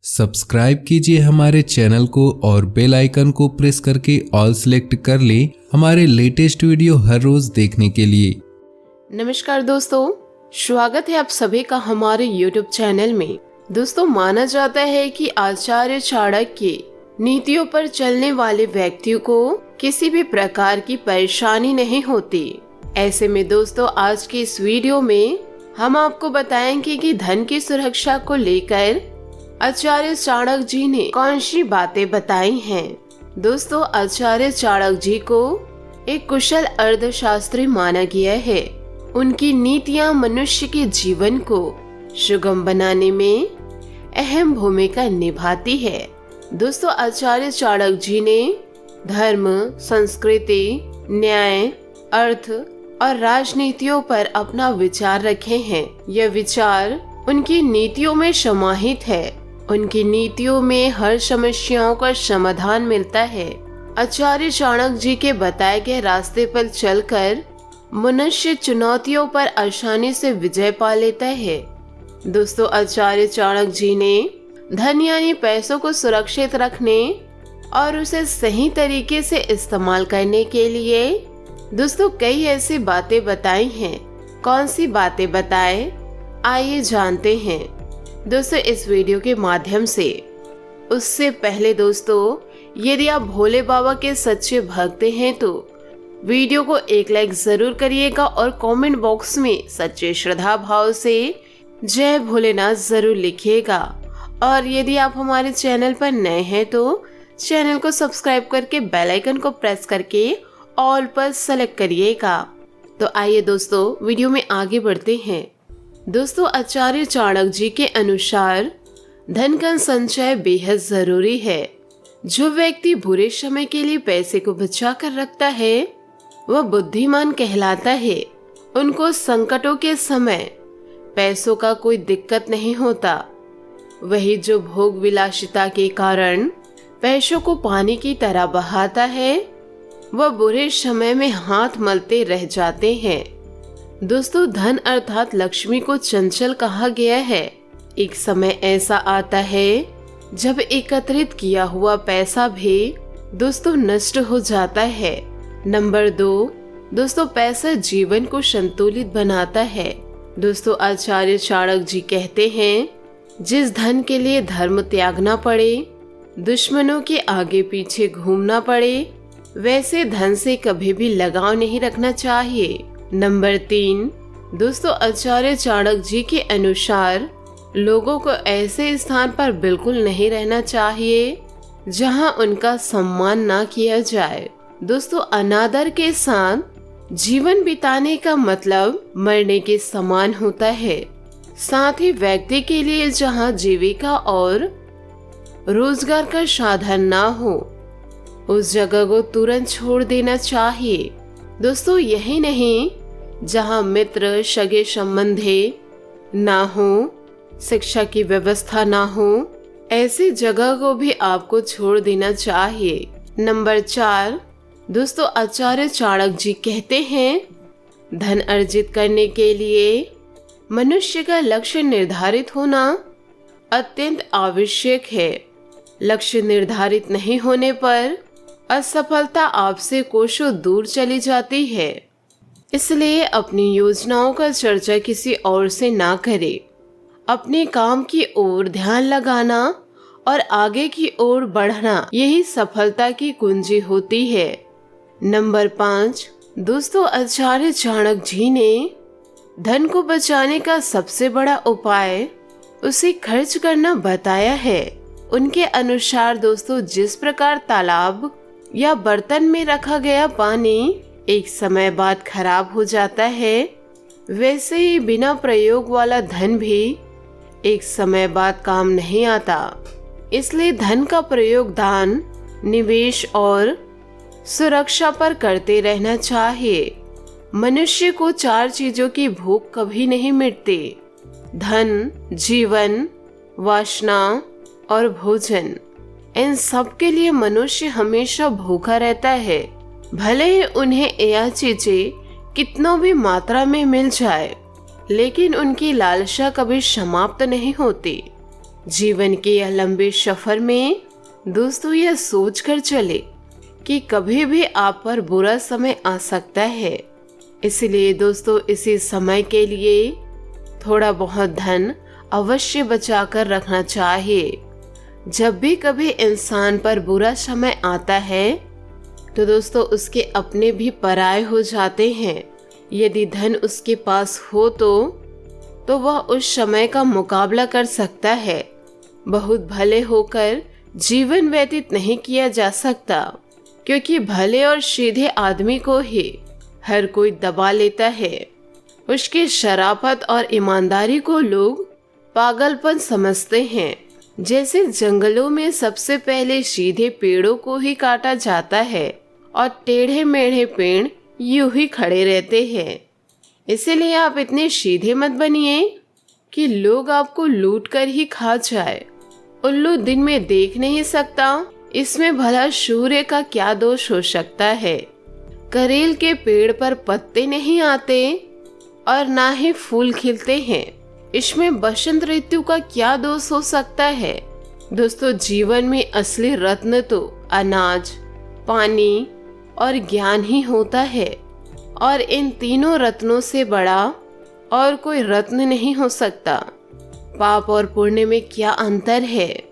Subscribe कीजिए हमारे channel को और बेल आइकन को प्रेस करके ऑल सेलेक्ट कर लें हमारे लेटेस्ट वीडियो हर रोज देखने के लिए। नमस्कार दोस्तों, स्वागत है आप सभी का हमारे YouTube चैनल में। दोस्तों, माना जाता है कि आचार्य चाणक्य नीतियों पर चलने वाले व्यक्तियों को किसी भी प्रकार की परेशानी नहीं होती। ऐसे में दोस्तों, आज की इस वीडियो में हम आपको बताएंगे कि धन की सुरक्षा को लेकर आचार्य चाणक्य जी ने कौन सी बातें बताई हैं। दोस्तों, आचार्य चाणक्य जी को एक कुशल अर्थशास्त्री माना गया है। उनकी नीतियां मनुष्य के जीवन को सुगम बनाने में अहम भूमिका निभाती है। दोस्तों, आचार्य चाणक्य जी ने धर्म, संस्कृति, न्याय, अर्थ और राजनीतियों पर अपना विचार रखे हैं। यह विचार उनकी नीतियों में समाहित है। उनकी नीतियों में हर समस्याओं का समाधान मिलता है। आचार्य चाणक्य जी के बताए गए रास्ते पर चलकर मनुष्य चुनौतियों पर आसानी से विजय पा लेता है। दोस्तों, आचार्य चाणक्य जी ने धन यानी पैसों को सुरक्षित रखने और उसे सही तरीके से इस्तेमाल करने के लिए दोस्तों कई ऐसी बातें बताई हैं। कौन सी बातें बताए, आइए जानते हैं दोस्तों इस वीडियो के माध्यम से। उससे पहले दोस्तों, यदि आप भोले बाबा के सच्चे भक्त हैं तो वीडियो को एक लाइक जरूर करिएगा और कमेंट बॉक्स में सच्चे श्रद्धा भाव से जय भोलेनाथ जरूर लिखिएगा। और यदि आप हमारे चैनल पर नए हैं तो चैनल को सब्सक्राइब करके बेल आइकन को प्रेस करके ऑल पर सेलेक्ट करिएगा। तो आइए दोस्तों, वीडियो में आगे बढ़ते हैं। दोस्तों, आचार्य चाणक्य जी के अनुसार धन का संचय बेहद जरूरी है। जो व्यक्ति बुरे समय के लिए पैसे को बचा कर रखता है वह बुद्धिमान कहलाता है। उनको संकटों के समय पैसों का कोई दिक्कत नहीं होता। वही जो भोग विलासिता के कारण पैसों को पानी की तरह बहाता है वह बुरे समय में हाथ मलते रह जाते हैं। दोस्तों, धन अर्थात लक्ष्मी को चंचल कहा गया है। एक समय ऐसा आता है जब एकत्रित किया हुआ पैसा भी दोस्तों नष्ट हो जाता है। नंबर 2, दोस्तों पैसा जीवन को संतुलित बनाता है। दोस्तों, आचार्य चाणक्य जी कहते हैं, जिस धन के लिए धर्म त्यागना पड़े, दुश्मनों के आगे पीछे घूमना पड़े, वैसे धन से कभी भी लगाव नहीं रखना चाहिए। नंबर 3, दोस्तों आचार्य चाणक्य जी के अनुसार लोगों को ऐसे स्थान पर बिल्कुल नहीं रहना चाहिए जहां उनका सम्मान ना किया जाए। दोस्तों, अनादर के साथ जीवन बिताने का मतलब मरने के समान होता है। साथ ही व्यक्ति के लिए जहां जीविका और रोजगार का साधन ना हो उस जगह को तुरंत छोड़ देना चाहिए। दोस्तों, यही नहीं, जहां मित्र सगे संबंधी ना हो, शिक्षा की व्यवस्था ना हो, ऐसी जगह को भी आपको छोड़ देना चाहिए। नंबर 4, दोस्तों आचार्य चाणक्य जी कहते हैं, धन अर्जित करने के लिए मनुष्य का लक्ष्य निर्धारित होना अत्यंत आवश्यक है। लक्ष्य निर्धारित नहीं होने पर असफलता आपसे कोसों दूर चली जाती है। इसलिए अपनी योजनाओं का चर्चा किसी और से ना करें। अपने काम की ओर ध्यान लगाना और आगे की ओर बढ़ना यही सफलता की कुंजी होती है। नंबर 5, दोस्तों आचार्य चाणक्य जी ने धन को बचाने का सबसे बड़ा उपाय उसे खर्च करना बताया है। उनके अनुसार दोस्तों, जिस प्रकार तालाब या बर्तन में रखा गया पानी एक समय बाद खराब हो जाता है, वैसे ही बिना प्रयोग वाला धन भी एक समय बाद काम नहीं आता। इसलिए धन का प्रयोग दान, निवेश और सुरक्षा पर करते रहना चाहिए। मनुष्य को 4 चीजों की भूख कभी नहीं मिटती: धन, जीवन, वासना और भोजन। इन सब के लिए मनुष्य हमेशा भूखा रहता है, भले ही उन्हें यह चीजें कितनों भी मात्रा में मिल जाए, लेकिन उनकी लालसा कभी समाप्त नहीं होती। जीवन के यह लंबे सफर में दोस्तों यह सोच कर चले कि कभी भी आप पर बुरा समय आ सकता है। इसलिए दोस्तों इसी समय के लिए थोड़ा बहुत धन अवश्य बचा कर रखना चाहिए। जब भी कभी इंसान पर बुरा समय आता है तो दोस्तों उसके अपने भी पराये हो जाते हैं। यदि धन उसके पास हो तो वह उस समय का मुकाबला कर सकता है। बहुत भले होकर जीवन व्यतीत नहीं किया जा सकता, क्योंकि भले और सीधे आदमी को ही हर कोई दबा लेता है। उसकी शराफत और ईमानदारी को लोग पागलपन समझते हैं। जैसे जंगलों में सबसे पहले सीधे पेड़ों को ही काटा जाता है और टेढ़े मेढ़े पेड़ यूं ही खड़े रहते हैं। इसीलिए आप इतने सीधे मत बनिए कि लोग आपको लूट कर ही खा जाए। उल्लू दिन में देख नहीं सकता, इसमें भला सूर्य का क्या दोष हो सकता है। करेल के पेड़ पर पत्ते नहीं आते और ना ही फूल खिलते हैं, इसमें बसंत ऋतु का क्या दोष हो सकता है। दोस्तों जीवन में असली रत्न तो अनाज, पानी और ज्ञान ही होता है, और इन तीनों रत्नों से बड़ा और कोई रत्न नहीं हो सकता। पाप और पुण्य में क्या अंतर है?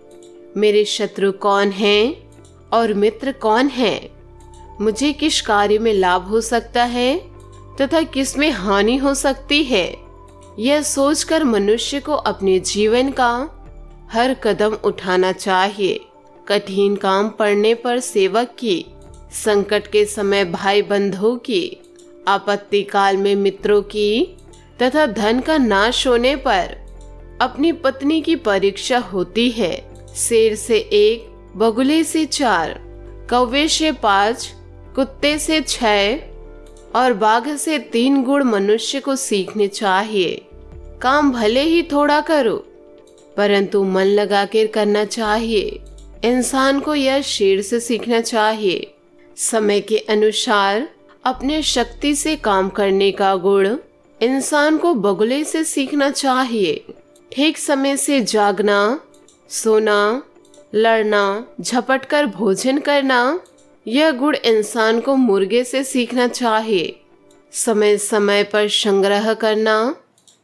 मेरे शत्रु कौन हैं और मित्र कौन हैं? मुझे किस कार्य में लाभ हो सकता है तथा किस में हानि हो सकती है, यह सोचकर मनुष्य को अपने जीवन का हर कदम उठाना चाहिए। कठिन काम पड़ने पर सेवक की, संकट के समय भाई बंधुओं की, आपत्ति काल में मित्रों की तथा धन का नाश होने पर अपनी पत्नी की परीक्षा होती है। शेर से 1, बगुले से 4, कौवे से 5, कुत्ते से 6 और बाघ से 3 गुण मनुष्य को सीखने चाहिए। काम भले ही थोड़ा करो, परंतु मन लगा कर करना चाहिए। इंसान को यह शेर से सीखना चाहिए। समय के अनुसार अपने शक्ति से काम करने का गुण इंसान को बगुले से सीखना चाहिए। ठीक समय से जागना, सोना, लड़ना, झपट कर भोजन करना, यह गुण इंसान को मुर्गे से सीखना चाहिए। समय समय पर संग्रह करना,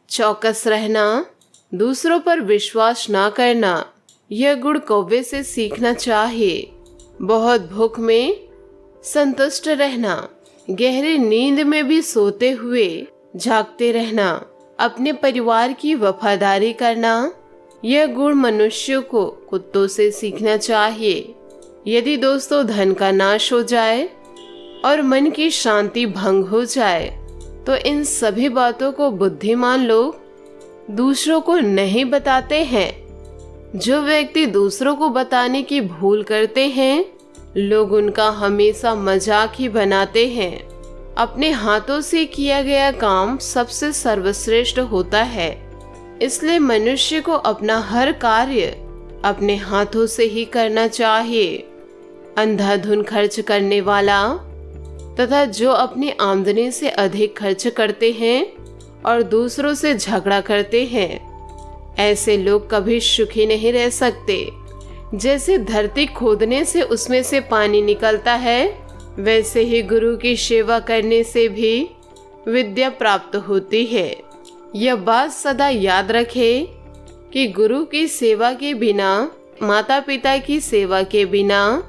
चौकस रहना, दूसरों पर विश्वास ना करना, यह गुण कौवे से सीखना चाहिए। बहुत भूख में संतुष्ट रहना, गहरी नींद में भी सोते हुए जागते रहना, अपने परिवार की वफादारी करना, यह गुण मनुष्य को कुत्तों से सीखना चाहिए। यदि दोस्तों धन का नाश हो जाए और मन की शांति भंग हो जाए तो इन सभी बातों को बुद्धिमान लोग दूसरों को नहीं बताते हैं। जो व्यक्ति दूसरों को बताने की भूल करते हैं, लोग उनका हमेशा मजाक ही बनाते हैं। अपने हाथों से किया गया काम सबसे सर्वश्रेष्ठ होता है। इसलिए मनुष्य को अपना हर कार्य अपने हाथों से ही करना चाहिए। अंधाधुन खर्च करने वाला तथा जो अपनी आमदनी से अधिक खर्च करते हैं और दूसरों से झगड़ा करते हैं, ऐसे लोग कभी सुखी नहीं रह सकते। जैसे धरती खोदने से उसमें से पानी निकलता है, वैसे ही गुरु की सेवा करने से भी विद्या प्राप्त होती है। यह बात सदा याद रखें कि गुरु की सेवा के बिना, माता पिता की सेवा के बिना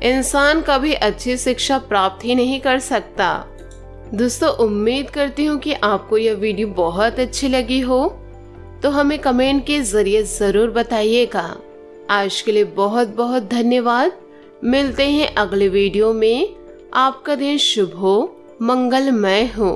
इंसान कभी अच्छी शिक्षा प्राप्त ही नहीं कर सकता। दोस्तों उम्मीद करती हूँ कि आपको यह वीडियो बहुत अच्छी लगी हो, तो हमें कमेंट के जरिए जरूर बताइएगा। आज के लिए बहुत बहुत धन्यवाद। मिलते हैं अगले वीडियो में। आपका दिन शुभ हो, मंगलमय हो।